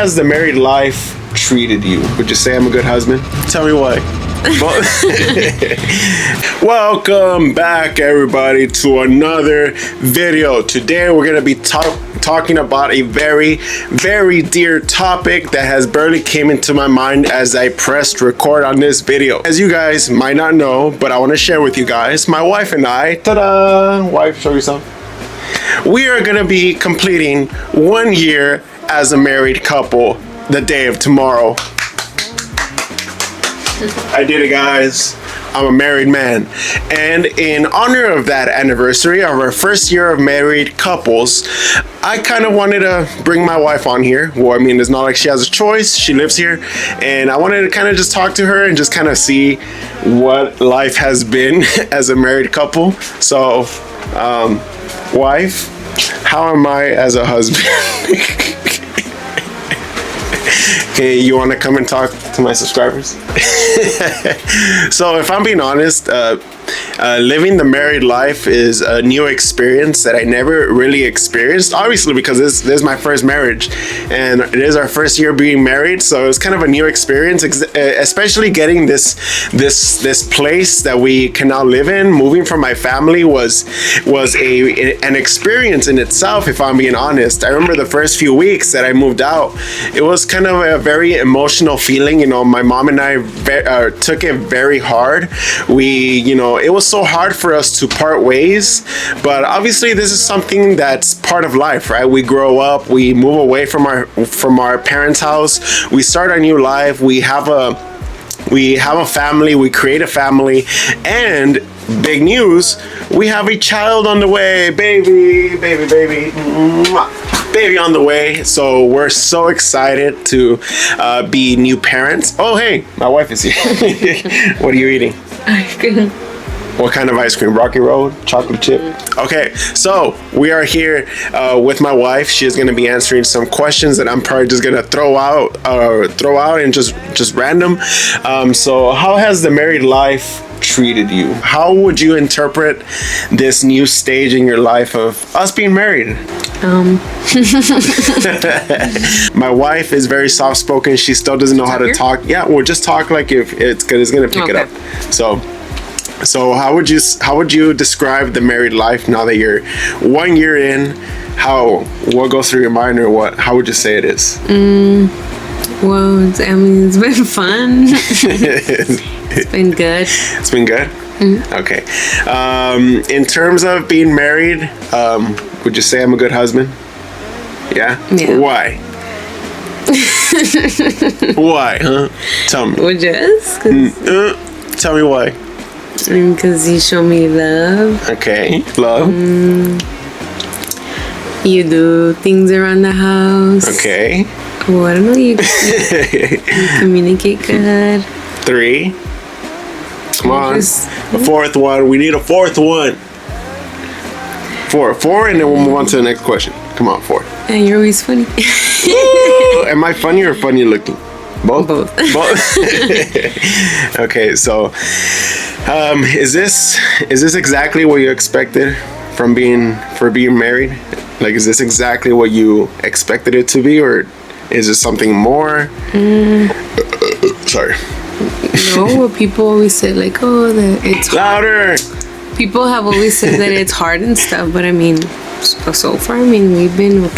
has the married life treated you? Would you say I'm a good husband? Tell me why. Welcome back, everybody, to another video. Today we're gonna be talking about a very, very dear topic that has barely came into my mind as I pressed record on this video. As you guys might not know, but I want to share with you guys, my wife and I, ta-da, wife, show yourself. We are gonna be completing 1 year as a married couple the day of tomorrow. I did it, guys. I'm a married man. And in honor of that anniversary of our first year of married couples, I kind of wanted to bring my wife on here. Well, I mean, it's not like she has a choice. She lives here. And I wanted to kind of just talk to her and just kind of see what life has been as a married couple. So, wife, how am I as a husband? Okay, you want to come and talk to my subscribers? So if I'm being honest, living the married life is a new experience that I never really experienced. Obviously, because this is my first marriage, and it is our first year being married. So it's kind of a new experience, especially getting this place that we can now live in. Moving from my family was an experience in itself. If I'm being honest, I remember the first few weeks that I moved out. It was kind of a very emotional feeling. You know, my mom and I took it very hard. It was so hard for us to part ways, but obviously this is something that's part of life, right? We grow up, we move away from our parents' house, we start a new life, we have a family, we create a family, and big news, we have a child on the way, baby on the way. So we're so excited to be new parents. Oh, hey, my wife is here. What are you eating? Ice cream. What kind of ice cream? Rocky Road? Chocolate chip? Okay, so we are here with my wife. She is going to be answering some questions that I'm probably just going to throw out and just random. So how has the married life treated you? How would you interpret this new stage in your life of us being married? My wife is very soft-spoken. She still doesn't know how to talk. Yeah, well, just talk like if it's good. It's going to pick it up. So how would you describe the married life now that you're 1 year in? What goes through your mind, or how would you say it is? Well, I mean, it's been fun. It's been good. It's been good? Mm-hmm. Okay. In terms of being married, would you say I'm a good husband? Yeah? Why? Why, huh? Tell me. Well, just? Tell me why. Because you show me love. Okay, love. You do things around the house. Okay. Well, I don't know. You communicate good. 3. Come on. A fourth one. We need a fourth one. 4, and then we'll move on to the next question. Come on, 4. And you're always funny. Am I funny or funny looking? Both. Okay, so is this exactly what you expected for being married? Like, is this exactly what you expected it to be, or is it something more? Sorry. No, people always say like, oh, that it's louder. People have always said that it's hard and stuff, but I mean, so far, I mean, we've been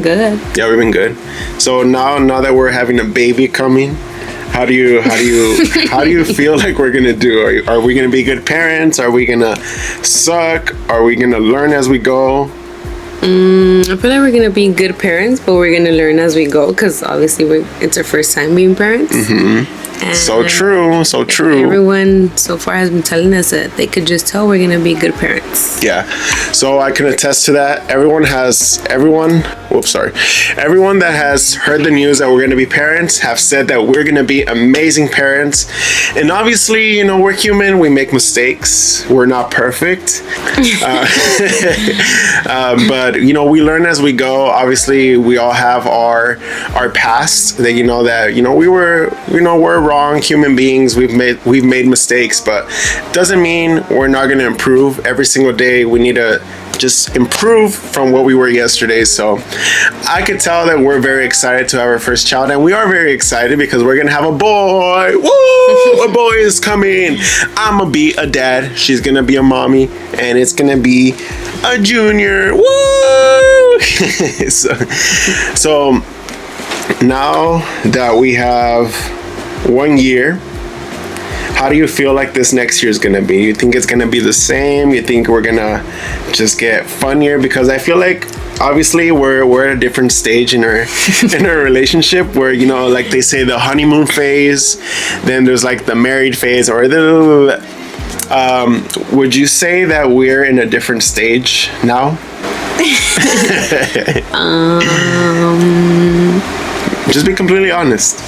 good. Yeah, we've been good. So now that we're having a baby coming, how do you feel like we're gonna do? Are we gonna be good parents? Are we gonna suck? Are we gonna learn as we go? I feel like we're gonna be good parents, but we're gonna learn as we go, because obviously it's our first time being parents. Mm-hmm. So true. Everyone so far has been telling us that they could just tell we're gonna be good parents. Yeah. So I can attest to that. Everyone that has heard the news that we're gonna be parents have said that we're gonna be amazing parents. And obviously, you know, we're human. We make mistakes. We're not perfect. But you know, we learn as we go. Obviously, we all have our past that we're wrong human beings. We've made mistakes, but doesn't mean we're not going to improve every single day. We need to just improve from what we were yesterday. So I could tell that we're very excited to have our first child, and we are very excited because we're gonna have a boy. Woo! A boy is coming. I'm gonna be a dad. She's gonna be a mommy, and it's gonna be a junior. Woo! so now that we have 1 year, how do you feel like this next year is gonna be? You think it's gonna be the same? You think we're gonna just get funnier? Because I feel like obviously we're at a different stage in our in our relationship, where, you know, like they say, the honeymoon phase, then there's like the married phase, or the would you say that we're in a different stage now? Just be completely honest.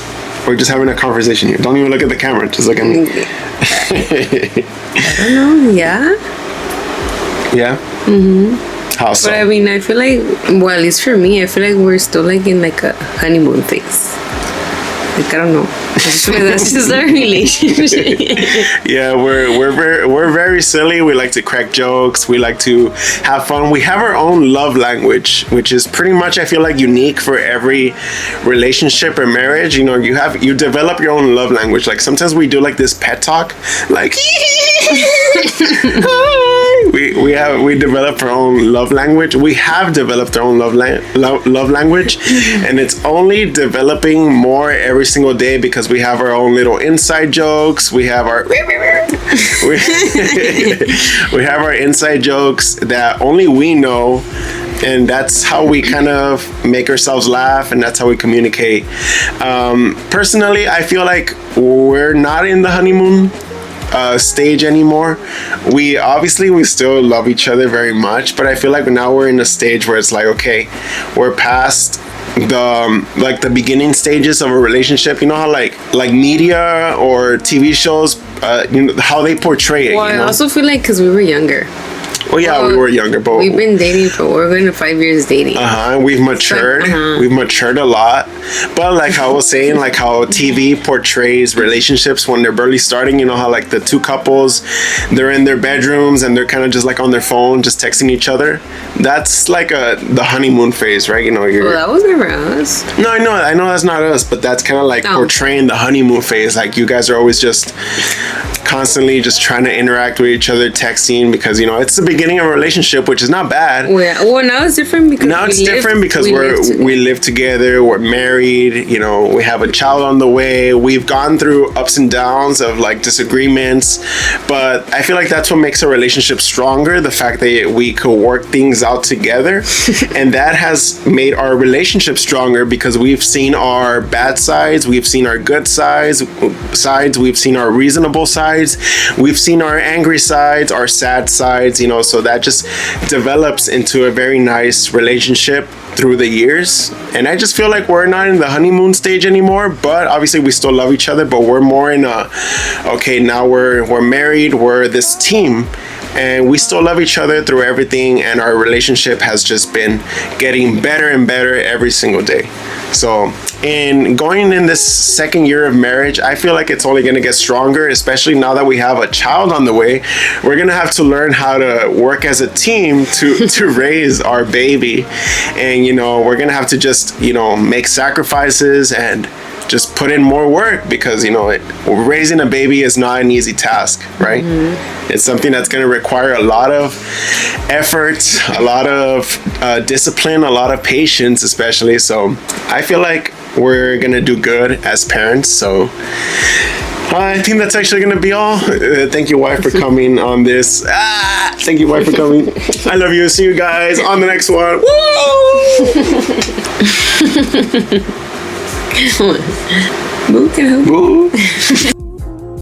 We're just having a conversation here. Don't even look at the camera. Just look at me. I don't know. Yeah. Yeah? Mm-hmm. How so? But I mean, I feel like, well, at least for me, I feel like we're still like in like a honeymoon phase. Like, I don't know. I just feel like that's just our relationship. Yeah, we're very silly. We like to crack jokes. We like to have fun. We have our own love language, which is pretty much, I feel like, unique for every relationship or marriage. You know, you develop your own love language. Like sometimes we do like this pet talk, like we develop our own love language. We have developed our own love language, and it's only developing more every single day because we have our own little inside jokes. We have our we have our inside jokes that only we know, and that's how we kind of make ourselves laugh, and that's how we communicate. Personally, I feel like we're not in the honeymoon stage anymore. We still love each other very much, but I feel like now we're in a stage where it's like, okay, we're past the beginning stages of a relationship. You know how like media or TV shows, you know, how they portray it. Well, you know? I also feel like because we were younger. Well, yeah, we were younger, but we've been dating we're going to 5 years dating. We've matured. We've matured a lot. But like I was saying, like how TV portrays relationships when they're barely starting, you know how like the two couples, they're in their bedrooms and they're kind of just like on their phone, just texting each other. That's like the honeymoon phase, right? You know, well, that was never us. No, I know that's not us, but that's kind of like portraying the honeymoon phase. Like you guys are always just constantly just trying to interact with each other, texting, because, you know, it's the beginning of a relationship, which is not bad. Well, now it's different because we live together, we're married, you know, we have a child on the way. We've gone through ups and downs of like disagreements, but I feel like that's what makes a relationship stronger, the fact that we could work things out together. And that has made our relationship stronger because we've seen our bad sides, we've seen our good sides, we've seen our reasonable sides, we've seen our angry sides, our sad sides, you know, so that just develops into a very nice relationship through the years. And I just feel like we're not in the honeymoon stage anymore, but obviously we still love each other, but we're more in okay, now we're married, we're this team, and we still love each other through everything, and our relationship has just been getting better and better every single day. So in going in this second year of marriage, I feel like it's only going to get stronger, especially now that we have a child on the way. We're going to have to learn how to work as a team to raise our baby. And, you know, we're going to have to just, you know, make sacrifices and just put in more work, because, you know, raising a baby is not an easy task, right? Mm-hmm. It's something that's going to require a lot of effort, a lot of discipline, a lot of patience, especially. So I feel like we're going to do good as parents. So I think that's actually going to be all. Thank you, wife, for coming on this. Thank you, wife, for coming. I love you. See you guys on the next one. Woo! Boo.